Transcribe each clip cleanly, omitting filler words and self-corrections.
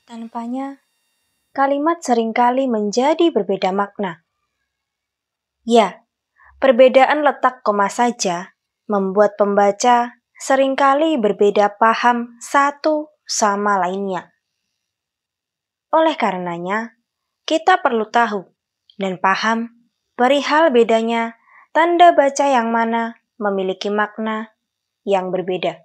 Tanpanya, kalimat seringkali menjadi berbeda makna. Ya, perbedaan letak koma saja membuat pembaca seringkali berbeda paham satu sama lainnya. Oleh karenanya, kita perlu tahu dan paham perihal bedanya tanda baca yang mana memiliki makna yang berbeda.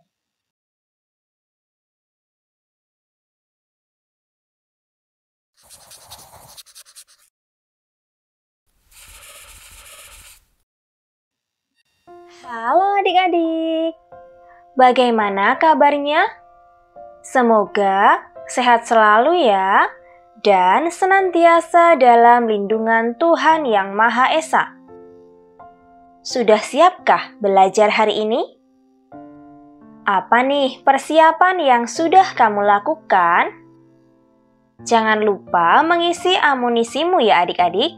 Halo adik-adik, bagaimana kabarnya? Semoga sehat selalu ya, dan senantiasa dalam lindungan Tuhan Yang Maha Esa. Sudah siapkah belajar hari ini? Apa nih persiapan yang sudah kamu lakukan? Jangan lupa mengisi amunisimu ya adik-adik.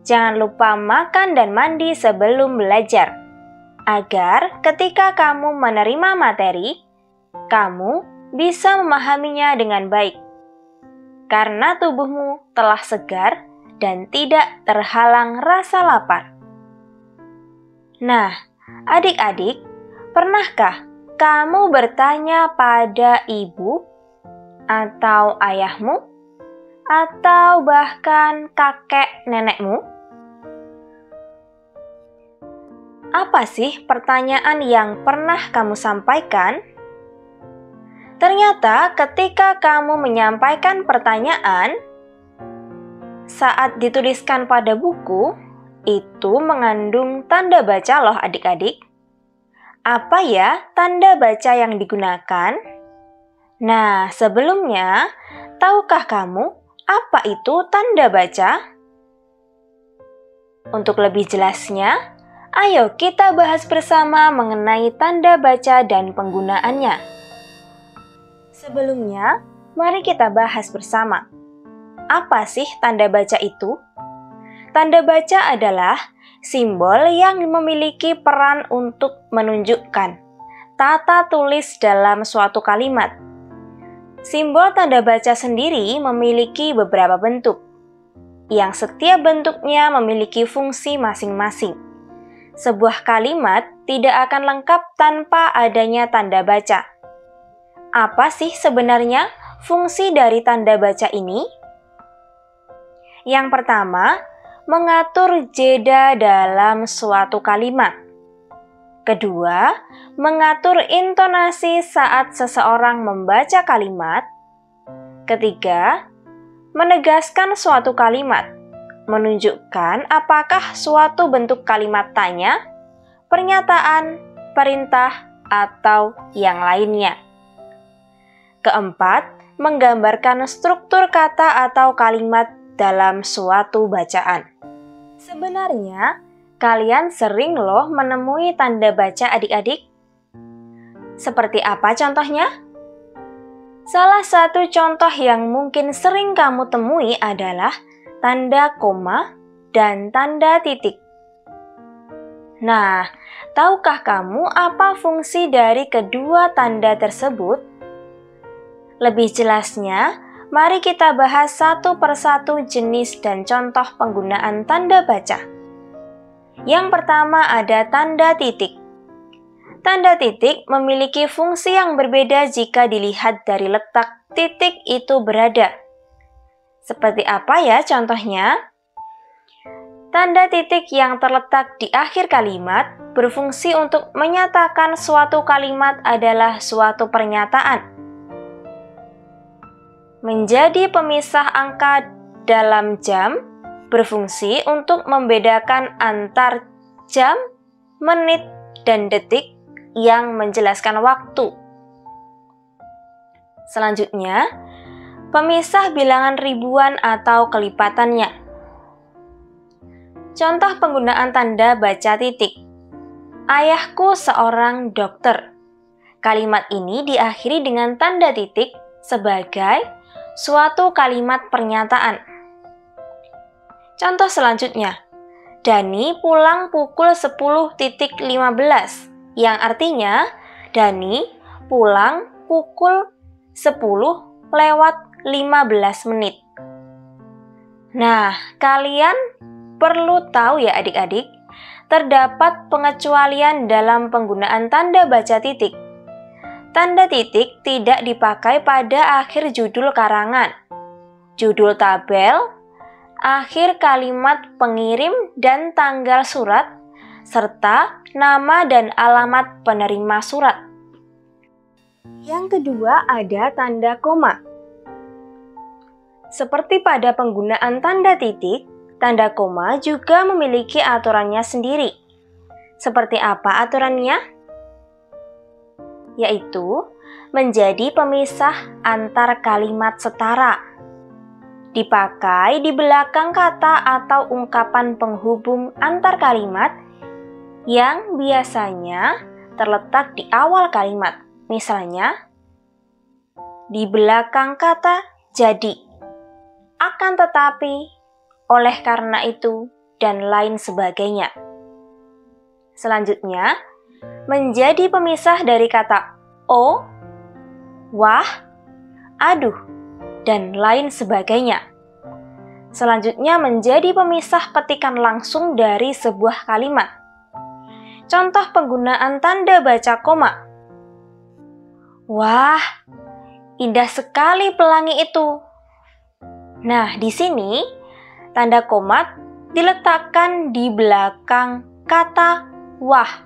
Jangan lupa makan dan mandi sebelum belajar, agar ketika kamu menerima materi, kamu bisa memahaminya dengan baik. Karena tubuhmu telah segar dan tidak terhalang rasa lapar. Nah, adik-adik, pernahkah kamu bertanya pada ibu atau ayahmu atau bahkan kakek nenekmu? Apa sih pertanyaan yang pernah kamu sampaikan? Ternyata ketika kamu menyampaikan pertanyaan, saat dituliskan pada buku, itu mengandung tanda baca loh adik-adik. Apa ya tanda baca yang digunakan? Nah, sebelumnya, tahukah kamu apa itu tanda baca? Untuk lebih jelasnya, ayo kita bahas bersama mengenai tanda baca dan penggunaannya. Sebelumnya, mari kita bahas bersama. Apa sih tanda baca itu? Tanda baca adalah simbol yang memiliki peran untuk menunjukkan tata tulis dalam suatu kalimat. Simbol tanda baca sendiri memiliki beberapa bentuk, yang setiap bentuknya memiliki fungsi masing-masing. Sebuah kalimat tidak akan lengkap tanpa adanya tanda baca. Apa sih sebenarnya fungsi dari tanda baca ini? Yang pertama, mengatur jeda dalam suatu kalimat. Kedua, mengatur intonasi saat seseorang membaca kalimat. Ketiga, menegaskan suatu kalimat, menunjukkan apakah suatu bentuk kalimat tanya, pernyataan, perintah, atau yang lainnya. Keempat, menggambarkan struktur kata atau kalimat dalam suatu bacaan. Sebenarnya, kalian sering loh menemui tanda baca adik-adik. Seperti apa contohnya? Salah satu contoh yang mungkin sering kamu temui adalah tanda koma dan tanda titik. Nah, tahukah kamu apa fungsi dari kedua tanda tersebut? Lebih jelasnya, mari kita bahas satu persatu jenis dan contoh penggunaan tanda baca. Yang pertama ada tanda titik. Tanda titik memiliki fungsi yang berbeda jika dilihat dari letak titik itu berada. Seperti apa ya contohnya? Tanda titik yang terletak di akhir kalimat berfungsi untuk menyatakan suatu kalimat adalah suatu pernyataan. Menjadi pemisah angka dalam jam berfungsi untuk membedakan antar jam, menit, dan detik yang menjelaskan waktu. Selanjutnya, pemisah bilangan ribuan atau kelipatannya. Contoh penggunaan tanda baca titik. Ayahku seorang dokter. Kalimat ini diakhiri dengan tanda titik sebagai suatu kalimat pernyataan. Contoh selanjutnya, Dani pulang pukul 10.15, yang artinya Dani pulang pukul 10:15 15 menit. Nah, kalian perlu tahu ya adik-adik, terdapat pengecualian dalam penggunaan tanda baca titik. Tanda titik tidak dipakai pada akhir judul karangan, judul tabel, akhir kalimat pengirim dan tanggal surat, serta nama dan alamat penerima surat. Yang kedua ada tanda koma. Seperti pada penggunaan tanda titik, tanda koma juga memiliki aturannya sendiri. Seperti apa aturannya? Yaitu menjadi pemisah antar kalimat setara. Dipakai di belakang kata atau ungkapan penghubung antar kalimat yang biasanya terletak di awal kalimat. Misalnya, di belakang kata jadi, akan tetapi, oleh karena itu, dan lain sebagainya. Selanjutnya, menjadi pemisah dari kata oh, wah, aduh, dan lain sebagainya. Selanjutnya menjadi pemisah petikan langsung dari sebuah kalimat. Contoh penggunaan tanda baca koma. Wah, indah sekali pelangi itu. Nah, di sini tanda koma diletakkan di belakang kata wah.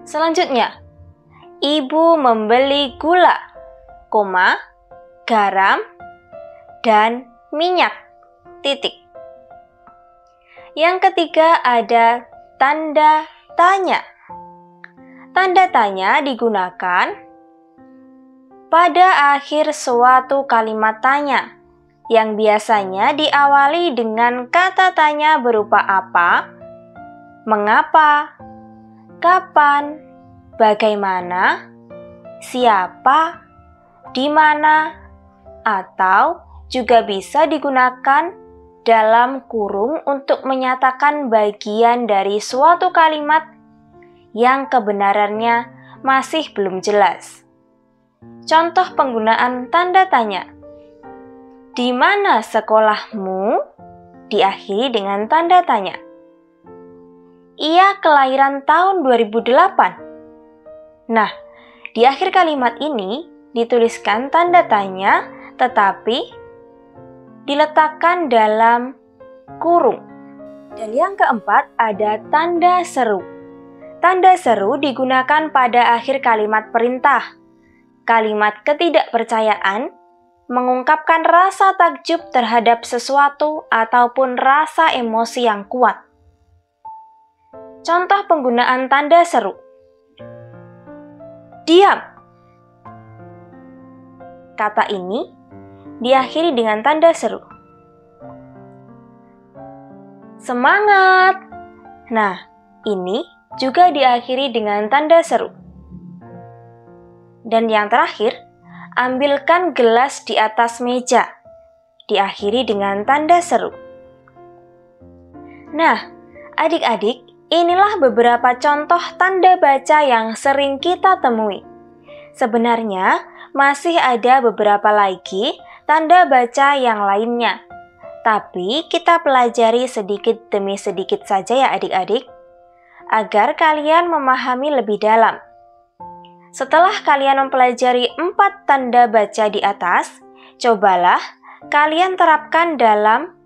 Selanjutnya, ibu membeli gula, koma, garam, dan minyak, titik. Yang ketiga ada tanda tanya. Tanda tanya digunakan pada akhir suatu kalimat tanya, yang biasanya diawali dengan kata tanya berupa apa, mengapa, kapan, bagaimana, siapa, di mana, atau juga bisa digunakan dalam kurung untuk menyatakan bagian dari suatu kalimat yang kebenarannya masih belum jelas. Contoh penggunaan tanda tanya. Di mana sekolahmu? Diakhiri dengan tanda tanya. Ia kelahiran tahun 2008. Nah, di akhir kalimat ini dituliskan tanda tanya tetapi diletakkan dalam kurung. Dan yang keempat ada tanda seru. Tanda seru digunakan pada akhir kalimat perintah. Kalimat ketidakpercayaan mengungkapkan rasa takjub terhadap sesuatu ataupun rasa emosi yang kuat. Contoh penggunaan tanda seru. Diam. Kata ini diakhiri dengan tanda seru. Semangat. Nah, ini juga diakhiri dengan tanda seru. Dan yang terakhir, ambilkan gelas di atas meja. Diakhiri dengan tanda seru. Nah, adik-adik, inilah beberapa contoh tanda baca yang sering kita temui. Sebenarnya, masih ada beberapa lagi tanda baca yang lainnya. Tapi kita pelajari sedikit demi sedikit saja ya adik-adik, agar kalian memahami lebih dalam. Setelah kalian mempelajari 4 tanda baca di atas, cobalah kalian terapkan dalam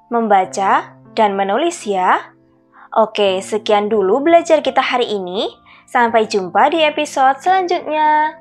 membaca dan menulis ya. Oke, sekian dulu belajar kita hari ini. Sampai jumpa di episode selanjutnya.